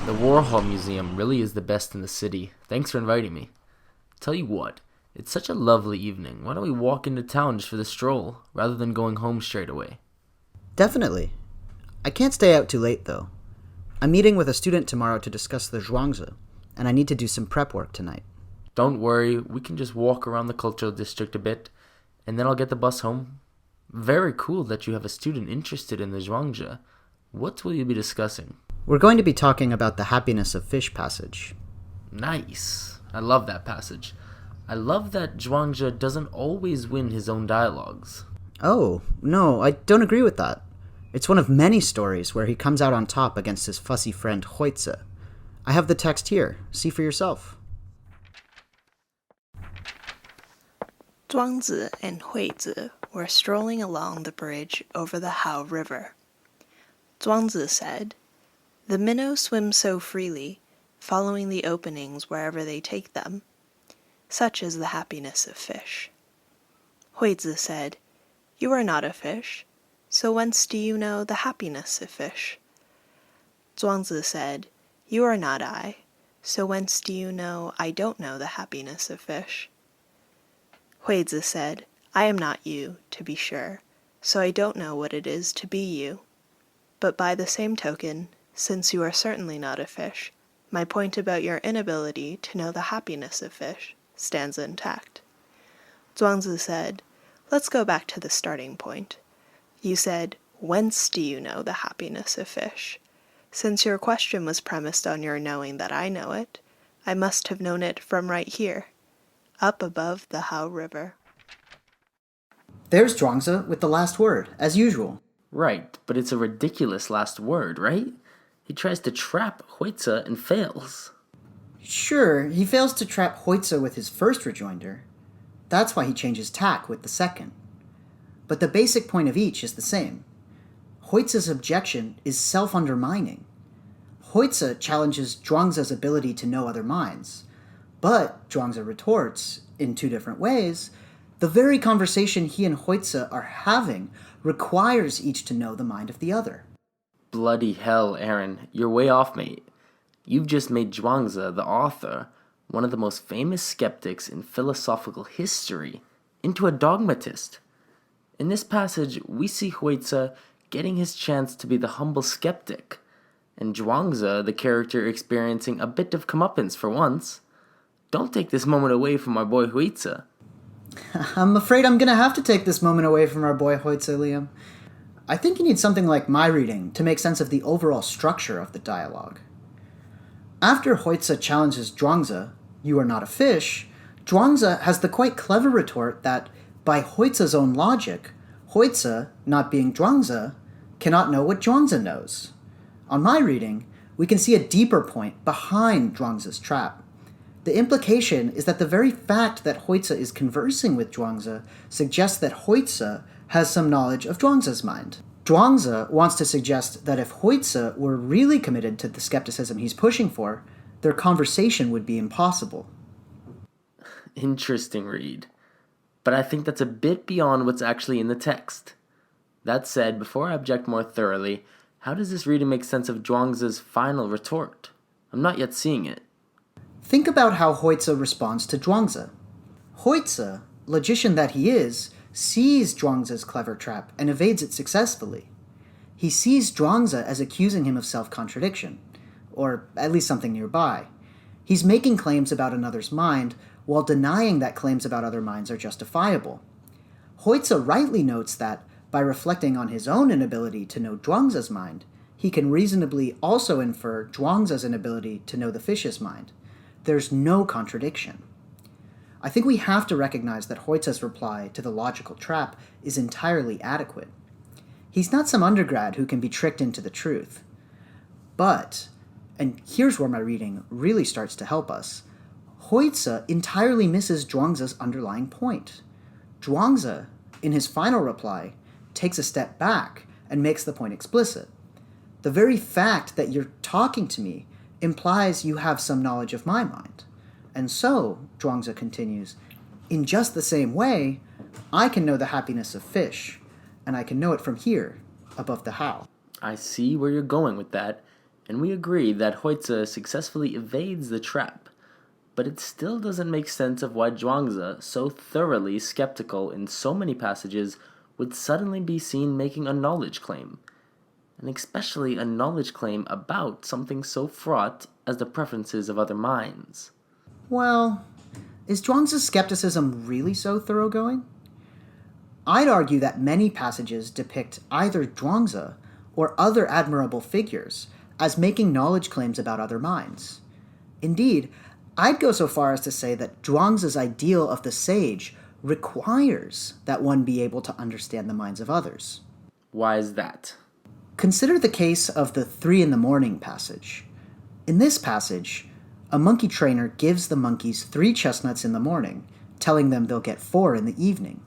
The Warhol Museum really is the best in the city. Thanks for inviting me. Tell you what, it's such a lovely evening. Why don't we walk into town just for the stroll, rather than going home straight away? Definitely. I can't stay out too late, though. I'm meeting with a student tomorrow to discuss the Zhuangzi, and I need to do some prep work tonight. Don't worry, we can just walk around the cultural district a bit, and then I'll get the bus home. Very cool that you have a student interested in the Zhuangzi. What will you be discussing? We're going to be talking about the happiness of fish passage. Nice. I love that passage. I love that Zhuangzi doesn't always win his own dialogues. Oh, no, I don't agree with that. It's one of many stories where he comes out on top against his fussy friend Huizi. I have the text here. See for yourself. Zhuangzi and Huizi were strolling along the bridge over the Hao River. Zhuangzi said, "The minnows swim so freely, following the openings wherever they take them. Such is the happiness of fish." Huizi said, "You are not a fish, so whence do you know the happiness of fish?" Zhuangzi said, "You are not I, so whence do you know I don't know the happiness of fish?" Huizi said, "I am not you, to be sure, so I don't know what it is to be you. But by the same token, since you are certainly not a fish, my point about your inability to know the happiness of fish stands intact." Zhuangzi said, "Let's go back to the starting point. You said, 'Whence do you know the happiness of fish?' Since your question was premised on your knowing that I know it, I must have known it from right here, up above the Hao River." There's Zhuangzi with the last word, as usual. Right, but it's a ridiculous last word, right? He tries to trap Huizi and fails. Sure, he fails to trap Huizi with his first rejoinder. That's why he changes tack with the second. But the basic point of each is the same. Huizi's objection is self-undermining. Huizi challenges Zhuangzi's ability to know other minds, but Zhuangzi retorts, in two different ways, the very conversation he and Huizi are having requires each to know the mind of the other. Bloody hell, Aaron. You're way off, mate. You've just made Zhuangzi, the author, one of the most famous skeptics in philosophical history, into a dogmatist. In this passage, we see Huizi getting his chance to be the humble skeptic, and Zhuangzi, the character experiencing a bit of comeuppance for once. Don't take this moment away from our boy Huizi. I'm afraid I'm going to have to take this moment away from our boy Huizi, Liam. I think you need something like my reading to make sense of the overall structure of the dialogue. After Huizi challenges Zhuangzi, "You are not a fish," Zhuangzi has the quite clever retort that, by Huizi's own logic, Huizi, not being Zhuangzi, cannot know what Zhuangzi knows. On my reading, we can see a deeper point behind Zhuangzi's trap. The implication is that the very fact that Huizi is conversing with Zhuangzi suggests that Huizi has some knowledge of Zhuangzi's mind. Zhuangzi wants to suggest that if Huizi were really committed to the skepticism he's pushing for, their conversation would be impossible. Interesting read. But I think that's a bit beyond what's actually in the text. That said, before I object more thoroughly, how does this reading make sense of Zhuangzi's final retort? I'm not yet seeing it. Think about how Huizi responds to Zhuangzi. Huizi, logician that he is, sees Zhuangzi's clever trap and evades it successfully. He sees Zhuangzi as accusing him of self-contradiction, or at least something nearby. He's making claims about another's mind while denying that claims about other minds are justifiable. Huizi rightly notes that, by reflecting on his own inability to know Zhuangzi's mind, he can reasonably also infer Zhuangzi's inability to know the fish's mind. There's no contradiction. I think we have to recognize that Huizi's reply to the logical trap is entirely adequate. He's not some undergrad who can be tricked into the truth. But, and here's where my reading really starts to help us, Huizi entirely misses Zhuangzi's underlying point. Zhuangzi, in his final reply, takes a step back and makes the point explicit. The very fact that you're talking to me implies you have some knowledge of my mind. And so, Zhuangzi continues, in just the same way, I can know the happiness of fish, and I can know it from here, above the Hao. I see where you're going with that, and we agree that Huizi successfully evades the trap, but it still doesn't make sense of why Zhuangzi, so thoroughly skeptical in so many passages, would suddenly be seen making a knowledge claim, and especially a knowledge claim about something so fraught as the preferences of other minds. Well, is Zhuangzi's skepticism really so thoroughgoing? I'd argue that many passages depict either Zhuangzi or other admirable figures as making knowledge claims about other minds. Indeed, I'd go so far as to say that Zhuangzi's ideal of the sage requires that one be able to understand the minds of others. Why is that? Consider the case of the 3 in the morning passage. In this passage, a monkey trainer gives the monkeys 3 chestnuts in the morning, telling them they'll get 4 in the evening.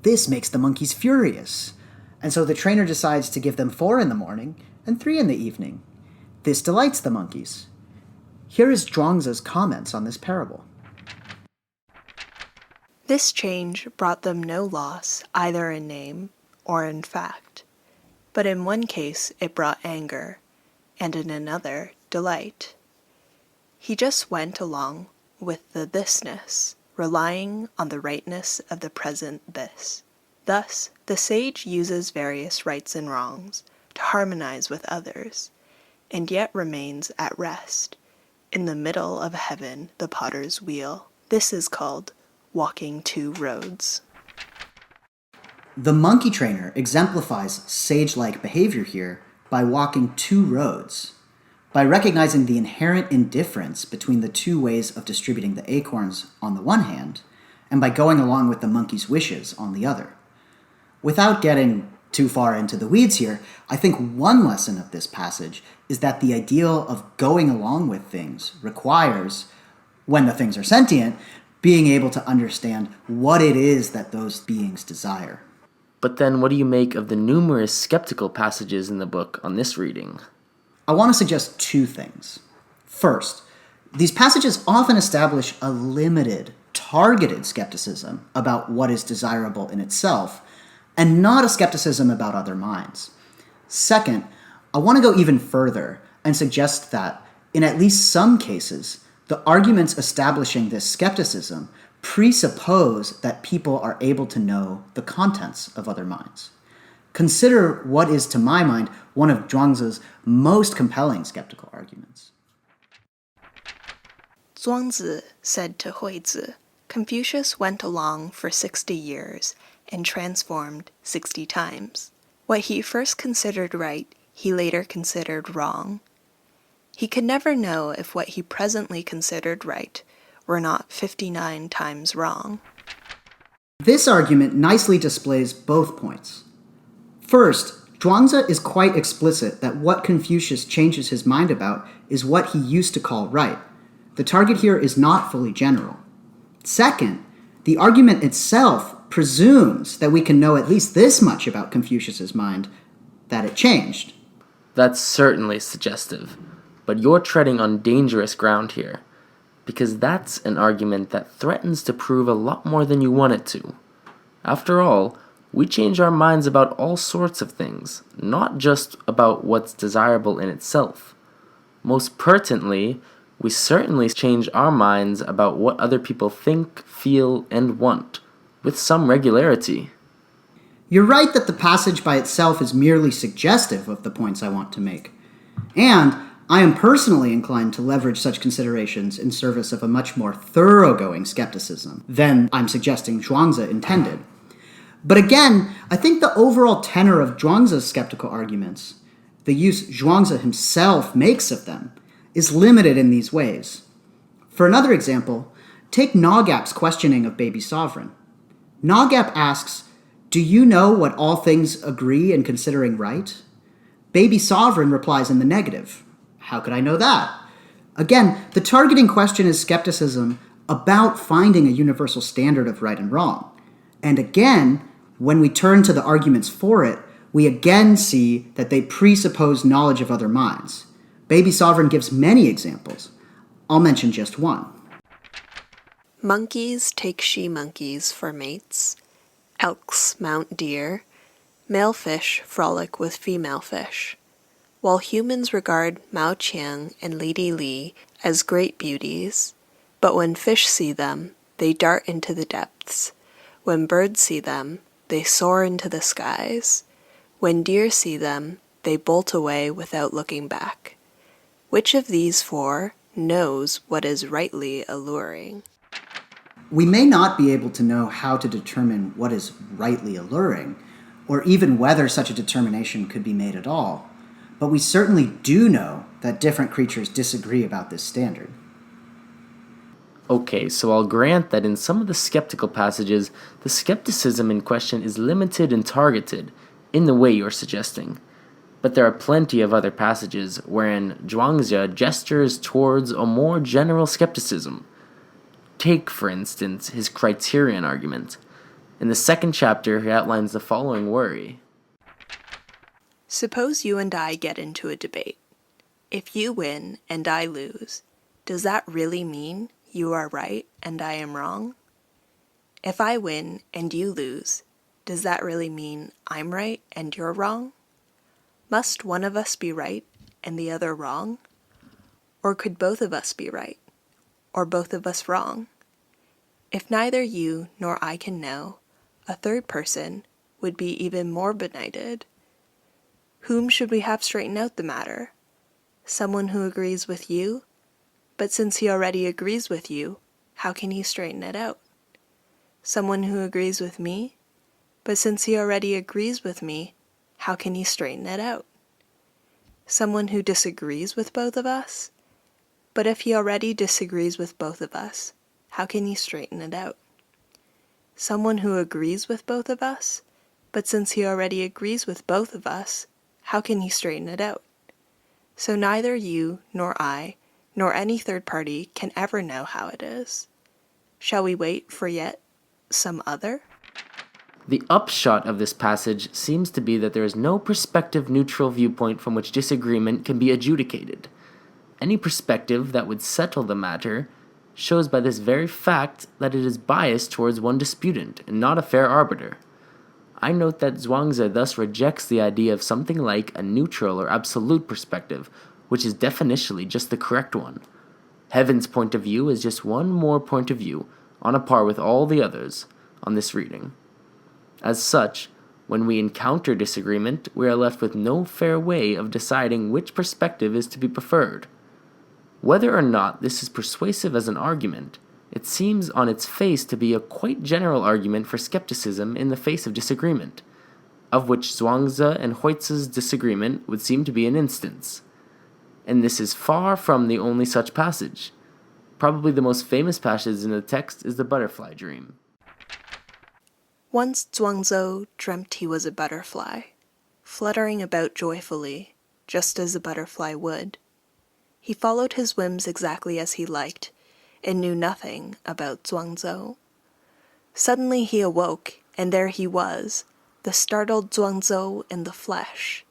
This makes the monkeys furious, and so the trainer decides to give them 4 in the morning and 3 in the evening. This delights the monkeys. Here is Zhuangzi's comments on this parable. This change brought them no loss either in name or in fact, but in one case it brought anger, and in another delight. He just went along with the thisness, relying on the rightness of the present this. Thus, the sage uses various rights and wrongs to harmonize with others, and yet remains at rest, in the middle of heaven the potter's wheel. This is called walking 2 roads. The monkey trainer exemplifies sage-like behavior here by walking 2 roads, by recognizing the inherent indifference between the 2 ways of distributing the acorns on the one hand, and by going along with the monkey's wishes on the other. Without getting too far into the weeds here, I think one lesson of this passage is that the ideal of going along with things requires, when the things are sentient, being able to understand what it is that those beings desire. But then what do you make of the numerous skeptical passages in the book on this reading? I want to suggest 2 things. First, these passages often establish a limited, targeted skepticism about what is desirable in itself, and not a skepticism about other minds. Second, I want to go even further and suggest that, in at least some cases, the arguments establishing this skepticism presuppose that people are able to know the contents of other minds. Consider what is, to my mind, one of Zhuangzi's most compelling skeptical arguments. Zhuangzi said to Huizi, Confucius went along for 60 years and transformed 60 times. What he first considered right, he later considered wrong. He could never know if what he presently considered right were not 59 times wrong. This argument nicely displays both points. First, Zhuangzi is quite explicit that what Confucius changes his mind about is what he used to call right. The target here is not fully general. Second, the argument itself presumes that we can know at least this much about Confucius's mind, that it changed. That's certainly suggestive, but you're treading on dangerous ground here, because that's an argument that threatens to prove a lot more than you want it to. After all, we change our minds about all sorts of things, not just about what's desirable in itself. Most pertinently, we certainly change our minds about what other people think, feel, and want, with some regularity. You're right that the passage by itself is merely suggestive of the points I want to make. And I am personally inclined to leverage such considerations in service of a much more thoroughgoing skepticism than I'm suggesting Zhuangzi intended. But again, I think the overall tenor of Zhuangzi's skeptical arguments, the use Zhuangzi himself makes of them, is limited in these ways. For another example, take Nogap's questioning of Baby Sovereign. Nogap asks, "Do you know what all things agree in considering right?" Baby Sovereign replies in the negative. How could I know that? Again, the targeting question is skepticism about finding a universal standard of right and wrong. And again, when we turn to the arguments for it, we again see that they presuppose knowledge of other minds. Baby Sovereign gives many examples. I'll mention just one. Monkeys take she-monkeys for mates. Elks mount deer. Male fish frolic with female fish. While humans regard Mao Qiang and Lady Li as great beauties, but when fish see them, they dart into the depths. When birds see them, they soar into the skies. When deer see them, they bolt away without looking back. Which of these four knows what is rightly alluring? We may not be able to know how to determine what is rightly alluring, or even whether such a determination could be made at all, but we certainly do know that different creatures disagree about this standard. Okay, so I'll grant that in some of the skeptical passages, the skepticism in question is limited and targeted, in the way you're suggesting. But there are plenty of other passages wherein Zhuangzi gestures towards a more general skepticism. Take, for instance, his criterion argument. In the second chapter, he outlines the following worry. Suppose you and I get into a debate. If you win and I lose, does that really mean you are right and I am wrong? If I win and you lose, does that really mean I'm right and you're wrong? Must one of us be right and the other wrong? Or could both of us be right, or both of us wrong? If neither you nor I can know, a third person would be even more benighted. Whom should we have straighten out the matter? Someone who agrees with you? But since he already agrees with you, how can he straighten it out? Someone who agrees with me? But since he already agrees with me, how can he straighten it out? Someone who disagrees with both of us? But if he already disagrees with both of us, how can he straighten it out? Someone who agrees with both of us? But since he already agrees with both of us, how can he straighten it out? So neither you nor I, nor any third party can ever know how it is. Shall we wait for yet some other? The upshot of this passage seems to be that there is no perspective-neutral viewpoint from which disagreement can be adjudicated. Any perspective that would settle the matter shows by this very fact that it is biased towards one disputant and not a fair arbiter. I note that Zhuangzi thus rejects the idea of something like a neutral or absolute perspective, which is definitionally just the correct one. Heaven's point of view is just one more point of view, on a par with all the others, on this reading. As such, when we encounter disagreement, we are left with no fair way of deciding which perspective is to be preferred. Whether or not this is persuasive as an argument, it seems on its face to be a quite general argument for skepticism in the face of disagreement, of which Zhuangzi and Huizi's disagreement would seem to be an instance. And this is far from the only such passage. Probably the most famous passage in the text is the butterfly dream. Once Zhuangzi dreamt he was a butterfly, fluttering about joyfully, just as a butterfly would. He followed his whims exactly as he liked, and knew nothing about Zhuangzi. Suddenly he awoke, and there he was, the startled Zhuangzi in the flesh.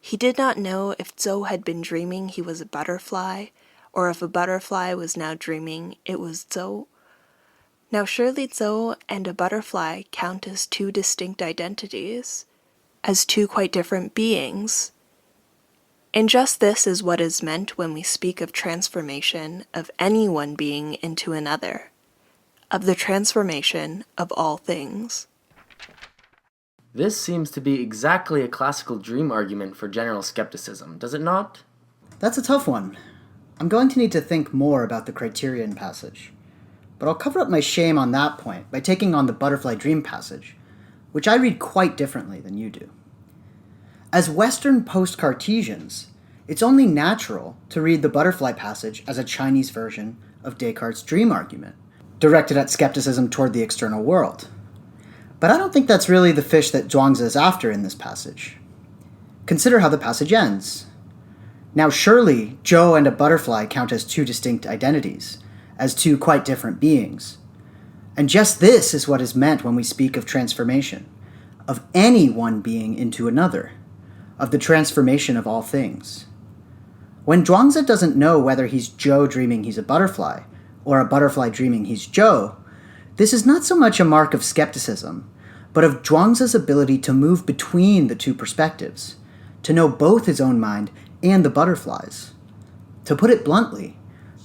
He did not know if Zhou had been dreaming he was a butterfly, or if a butterfly was now dreaming it was Zhou. Now surely Zhou and a butterfly count as two distinct identities, as two quite different beings. And just this is what is meant when we speak of transformation of any one being into another, of the transformation of all things. This seems to be exactly a classical dream argument for general skepticism, does it not? That's a tough one. I'm going to need to think more about the criterion passage. But I'll cover up my shame on that point by taking on the butterfly dream passage, which I read quite differently than you do. As Western post-Cartesians, it's only natural to read the butterfly passage as a Chinese version of Descartes' dream argument, directed at skepticism toward the external world. But I don't think that's really the fish that Zhuangzi is after in this passage. Consider how the passage ends. Now surely Zhou and a butterfly count as two distinct identities, as two quite different beings. And just this is what is meant when we speak of transformation, of any one being into another, of the transformation of all things. When Zhuangzi doesn't know whether he's Zhou dreaming he's a butterfly, or a butterfly dreaming he's Zhou, this is not so much a mark of skepticism, but of Zhuangzi's ability to move between the two perspectives, to know both his own mind and the butterflies. To put it bluntly,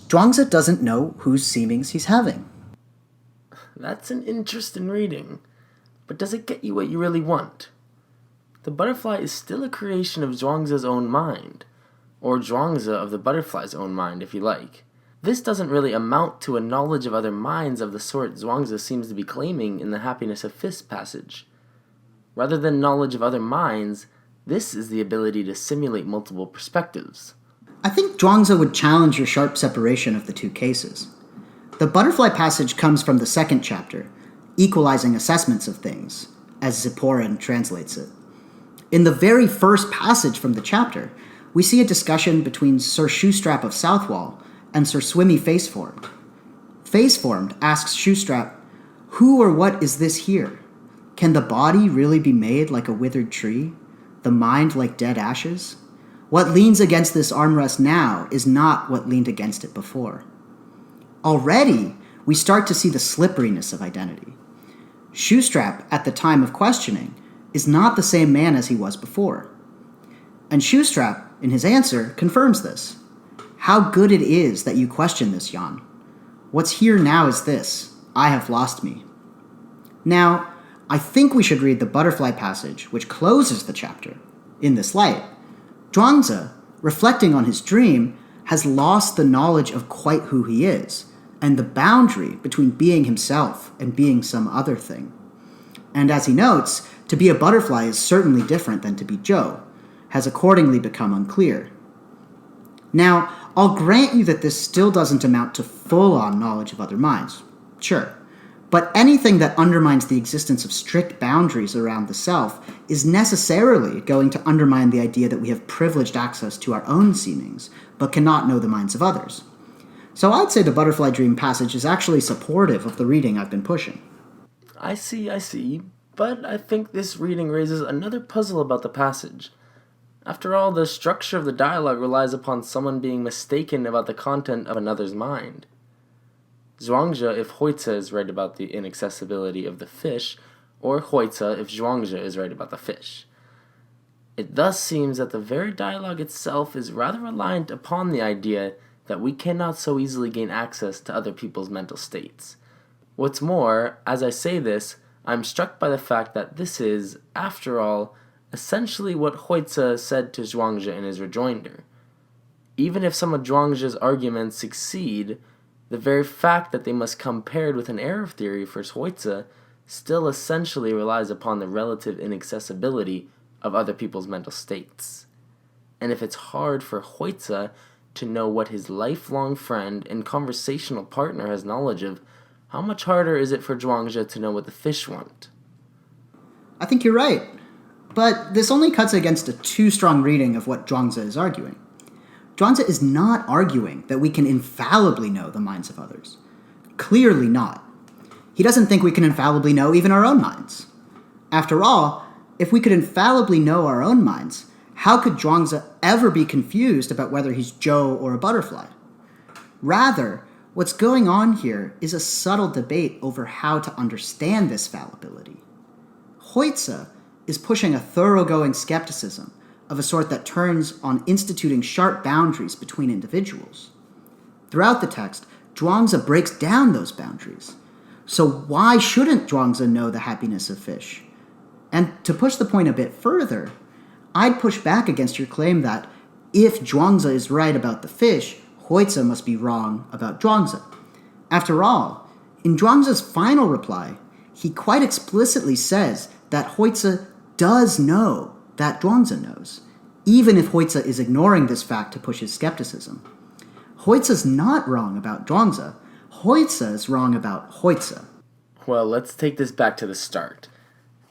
Zhuangzi doesn't know whose seemings he's having. That's an interesting reading, but does it get you what you really want? The butterfly is still a creation of Zhuangzi's own mind, or Zhuangzi of the butterfly's own mind, if you like. This doesn't really amount to a knowledge of other minds of the sort Zhuangzi seems to be claiming in the Happiness of Fish passage. Rather than knowledge of other minds, this is the ability to simulate multiple perspectives. I think Zhuangzi would challenge your sharp separation of the two cases. The butterfly passage comes from the second chapter, Equalizing Assessments of Things, as Zipporah translates it. In the very first passage from the chapter, we see a discussion between Sir Shoestrap of Southwall and Sir Swimmy Faceformed. Faceformed asks Shoestrap, "Who or what is this here? Can the body really be made like a withered tree? The mind like dead ashes? What leans against this armrest now is not what leaned against it before." Already, we start to see the slipperiness of identity. Shoestrap, at the time of questioning, is not the same man as he was before. And Shoestrap, in his answer, confirms this. "How good it is that you question this, Jan. What's here now is this: I have lost me." Now, I think we should read the butterfly passage, which closes the chapter, in this light. Zhuangzi, reflecting on his dream, has lost the knowledge of quite who he is, and the boundary between being himself and being some other thing. And as he notes, to be a butterfly is certainly different than to be Joe, has accordingly become unclear. Now, I'll grant you that this still doesn't amount to full-on knowledge of other minds. Sure. But anything that undermines the existence of strict boundaries around the self is necessarily going to undermine the idea that we have privileged access to our own seemings, but cannot know the minds of others. So I'd say the butterfly dream passage is actually supportive of the reading I've been pushing. I see, but I think this reading raises another puzzle about the passage. After all, the structure of the dialogue relies upon someone being mistaken about the content of another's mind. Zhuangzi if Huizi is right about the inaccessibility of the fish, or Huizi if Zhuangzi is right about the fish. It thus seems that the very dialogue itself is rather reliant upon the idea that we cannot so easily gain access to other people's mental states. What's more, as I say this, I'm struck by the fact that this is, after all, essentially what Huizi said to Zhuangzi in his rejoinder. Even if some of Zhuangzi's arguments succeed, the very fact that they must come paired with an error theory for Huizi still essentially relies upon the relative inaccessibility of other people's mental states. And if it's hard for Huizi to know what his lifelong friend and conversational partner has knowledge of, how much harder is it for Zhuangzi to know what the fish want? I think you're right. But this only cuts against a too strong reading of what Zhuangzi is arguing. Zhuangzi is not arguing that we can infallibly know the minds of others. Clearly not. He doesn't think we can infallibly know even our own minds. After all, if we could infallibly know our own minds, how could Zhuangzi ever be confused about whether he's Joe or a butterfly? Rather, what's going on here is a subtle debate over how to understand this fallibility. Huizi is pushing a thoroughgoing skepticism of a sort that turns on instituting sharp boundaries between individuals. Throughout the text, Zhuangzi breaks down those boundaries. So why shouldn't Zhuangzi know the happiness of fish? And to push the point a bit further, I'd push back against your claim that if Zhuangzi is right about the fish, Huizi must be wrong about Zhuangzi. After all, in Zhuangzi's final reply, he quite explicitly says that Huizi does know that Zhuangzi knows, even if Huizi is ignoring this fact to push his skepticism. Huizi's not wrong about Zhuangzi. Huizi is wrong about Huizi. Well, let's take this back to the start,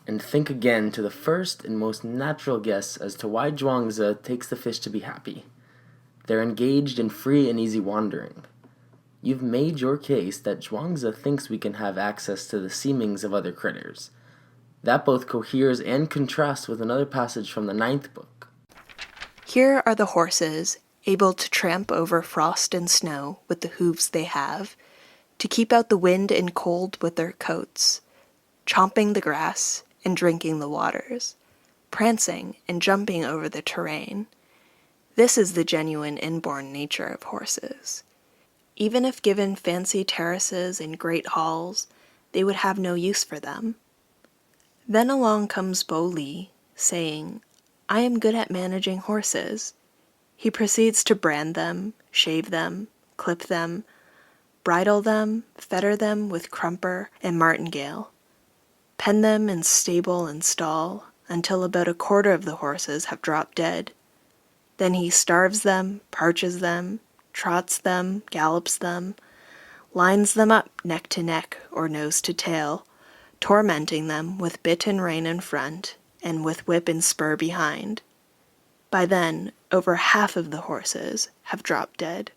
and think again to the first and most natural guess as to why Zhuangzi takes the fish to be happy. They're engaged in free and easy wandering. You've made your case that Zhuangzi thinks we can have access to the seemings of other critters. That both coheres and contrasts with another passage from the 9th book. Here are the horses, able to tramp over frost and snow with the hooves they have, to keep out the wind and cold with their coats, chomping the grass and drinking the waters. prancing and jumping over the terrain. This is the genuine inborn nature of horses. Even if given fancy terraces and great halls, they would have no use for them. Then along comes Bo Li, saying, "I am good at managing horses." He proceeds to brand them, shave them, clip them, bridle them, fetter them with crumper and martingale, pen them in stable and stall until about a quarter of the horses have dropped dead. Then he starves them, parches them, trots them, gallops them, lines them up neck to neck or nose to tail, tormenting them with bit and rein in front and with whip and spur behind. By then, over half of the horses have dropped dead.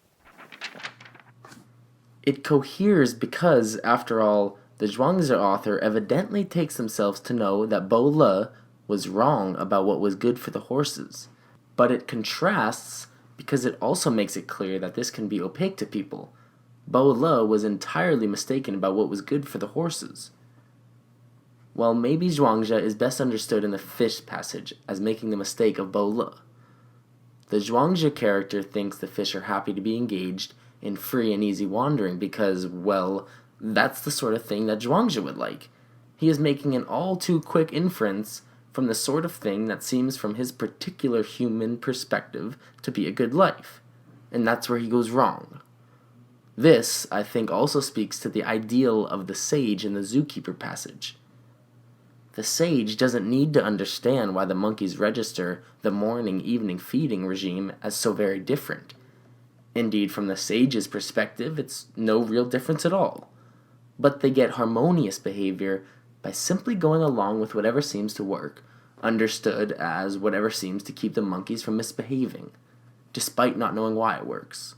It coheres because, after all, the Zhuangzi author evidently takes themselves to know that Bo Le was wrong about what was good for the horses. But it contrasts because it also makes it clear that this can be opaque to people. Bo Le was entirely mistaken about what was good for the horses. Well, maybe Zhuangzi is best understood in the fish passage as making the mistake of Bo Le. The Zhuangzi character thinks the fish are happy to be engaged in free and easy wandering because, well, that's the sort of thing that Zhuangzi would like. He is making an all too quick inference from the sort of thing that seems from his particular human perspective to be a good life. And that's where he goes wrong. This, I think, also speaks to the ideal of the sage in the zookeeper passage. The sage doesn't need to understand why the monkeys register the morning-evening feeding regime as so very different. Indeed, from the sage's perspective, it's no real difference at all. But they get harmonious behavior by simply going along with whatever seems to work, understood as whatever seems to keep the monkeys from misbehaving, despite not knowing why it works.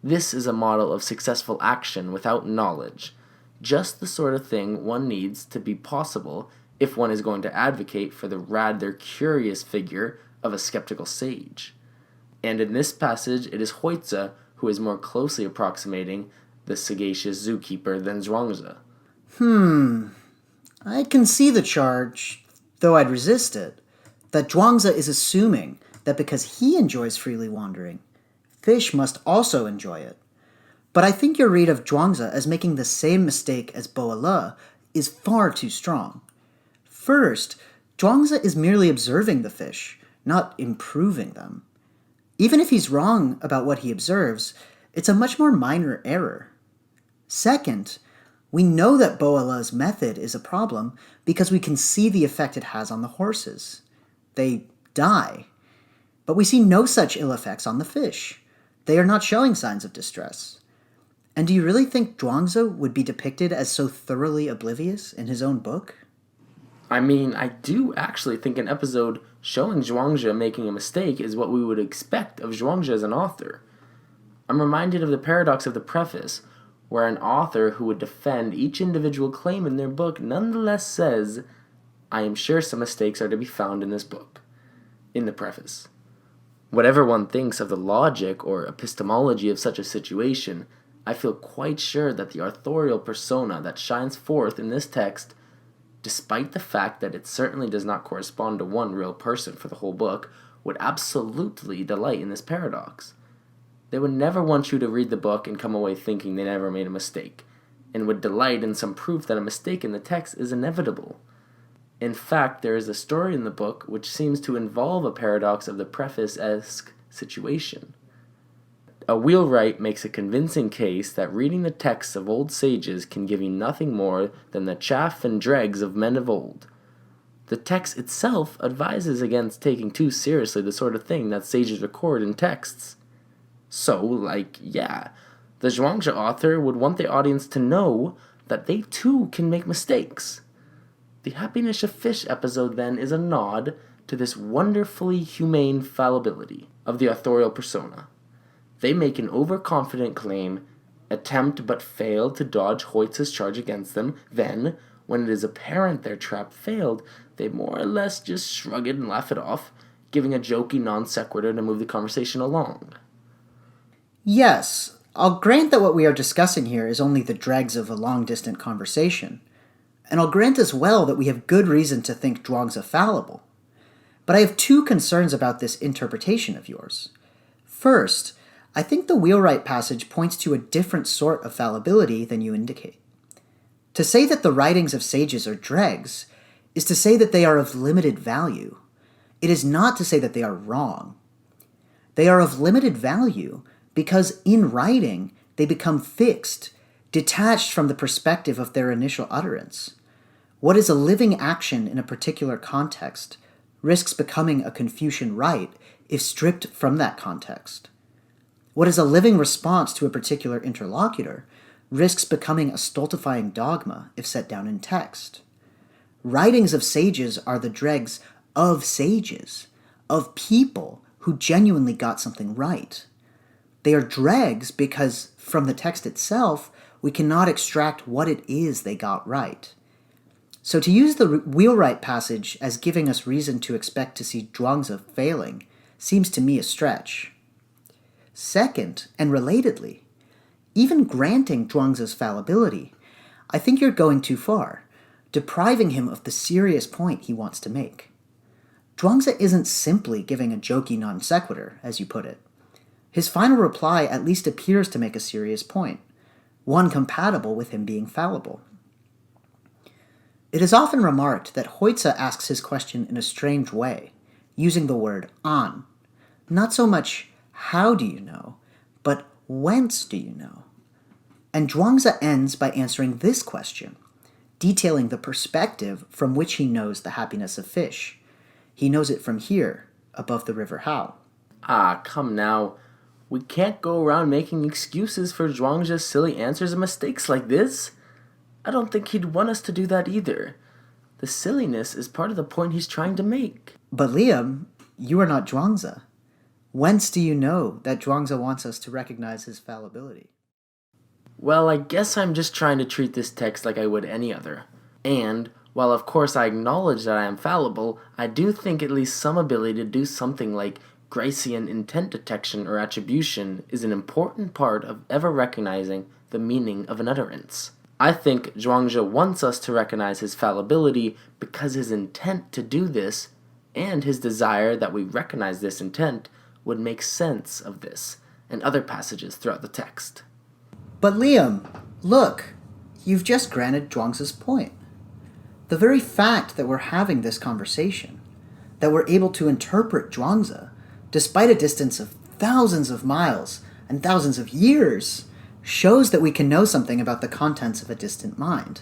This is a model of successful action without knowledge, just the sort of thing one needs to be possible if one is going to advocate for the rather curious figure of a skeptical sage. And in this passage, it is Huizi who is more closely approximating the sagacious zookeeper than Zhuangzi. I can see the charge, though I'd resist it, that Zhuangzi is assuming that because he enjoys freely wandering, fish must also enjoy it. But I think your read of Zhuangzi as making the same mistake as Bo Le is far too strong. First, Zhuangzi is merely observing the fish, not improving them. Even if he's wrong about what he observes, it's a much more minor error. Second, we know that Bo Le's method is a problem because we can see the effect it has on the horses. They die. But we see no such ill effects on the fish. They are not showing signs of distress. And do you really think Zhuangzi would be depicted as so thoroughly oblivious in his own book? I mean, I do actually think an episode showing Zhuangzi making a mistake is what we would expect of Zhuangzi as an author. I'm reminded of the paradox of the preface, where an author who would defend each individual claim in their book nonetheless says, "I am sure some mistakes are to be found in this book," in the preface. Whatever one thinks of the logic or epistemology of such a situation, I feel quite sure that the authorial persona that shines forth in this text, despite the fact that it certainly does not correspond to one real person for the whole book, would absolutely delight in this paradox. They would never want you to read the book and come away thinking they never made a mistake, and would delight in some proof that a mistake in the text is inevitable. In fact, there is a story in the book which seems to involve a paradox of the preface-esque situation. A wheelwright makes a convincing case that reading the texts of old sages can give you nothing more than the chaff and dregs of men of old. The text itself advises against taking too seriously the sort of thing that sages record in texts. So, the Zhuangzi author would want the audience to know that they too can make mistakes. The Happiness of Fish episode, then, is a nod to this wonderfully humane fallibility of the authorial persona. They make an overconfident claim, attempt but fail to dodge Huizi's charge against them, then, when it is apparent their trap failed, they more or less just shrug it and laugh it off, giving a jokey non sequitur to move the conversation along. Yes, I'll grant that what we are discussing here is only the dregs of a long-distant conversation. And I'll grant as well that we have good reason to think Zhuangzi fallible. But I have two concerns about this interpretation of yours. First, I think the wheelwright passage points to a different sort of fallibility than you indicate. To say that the writings of sages are dregs is to say that they are of limited value. It is not to say that they are wrong. They are of limited value because in writing they become fixed, detached from the perspective of their initial utterance. What is a living action in a particular context risks becoming a Confucian rite if stripped from that context. What is a living response to a particular interlocutor risks becoming a stultifying dogma if set down in text. Writings of sages are the dregs of sages, of people who genuinely got something right. They are dregs because from the text itself, we cannot extract what it is they got right. So to use the wheelwright passage as giving us reason to expect to see Zhuangzi failing seems to me a stretch. Second, and relatedly, even granting Zhuangzi's fallibility, I think you're going too far, depriving him of the serious point he wants to make. Zhuangzi isn't simply giving a jokey non sequitur, as you put it. His final reply at least appears to make a serious point, one compatible with him being fallible. It is often remarked that Huizi asks his question in a strange way, using the word an. Not so much how do you know, but whence do you know? And Zhuangzi ends by answering this question, detailing the perspective from which he knows the happiness of fish. He knows it from here, above the river Hao. Ah, come now. We can't go around making excuses for Zhuangzi's silly answers and mistakes like this. I don't think he'd want us to do that either. The silliness is part of the point he's trying to make. But Liam, you are not Zhuangzi. Whence do you know that Zhuangzi wants us to recognize his fallibility? Well, I guess I'm just trying to treat this text like I would any other. And, while of course I acknowledge that I am fallible, I do think at least some ability to do something like Gracian intent detection or attribution is an important part of ever recognizing the meaning of an utterance. I think Zhuangzi wants us to recognize his fallibility because his intent to do this, and his desire that we recognize this intent, would make sense of this and other passages throughout the text. But Liam, look, you've just granted Zhuangzi's point. The very fact that we're having this conversation, that we're able to interpret Zhuangzi, despite a distance of thousands of miles and thousands of years, shows that we can know something about the contents of a distant mind.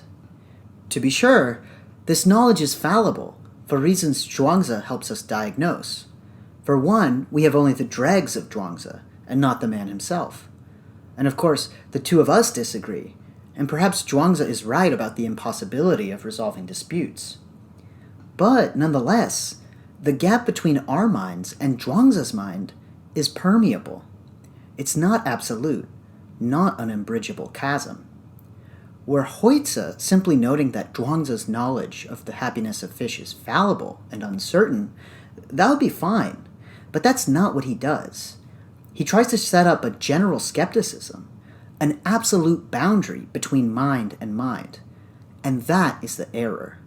To be sure, this knowledge is fallible for reasons Zhuangzi helps us diagnose. For one, we have only the dregs of Zhuangzi and not the man himself. And of course, the two of us disagree, and perhaps Zhuangzi is right about the impossibility of resolving disputes. But nonetheless, the gap between our minds and Zhuangzi's mind is permeable. It's not absolute, not an unbridgeable chasm. Were Huizi simply noting that Zhuangzi's knowledge of the happiness of fish is fallible and uncertain, that would be fine, but that's not what he does. He tries to set up a general skepticism, an absolute boundary between mind and mind, and that is the error.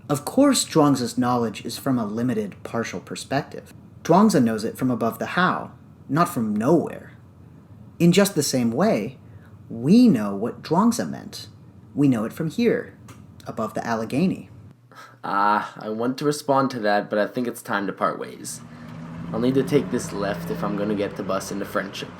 Of course Zhuangzi's knowledge is from a limited, partial perspective. Zhuangzi knows it from above the how, not from nowhere. In just the same way, we know what Zhuangzi meant. We know it from here, above the Allegheny. I want to respond to that, but I think it's time to part ways. I'll need to take this left if I'm going to get the bus into Friendship.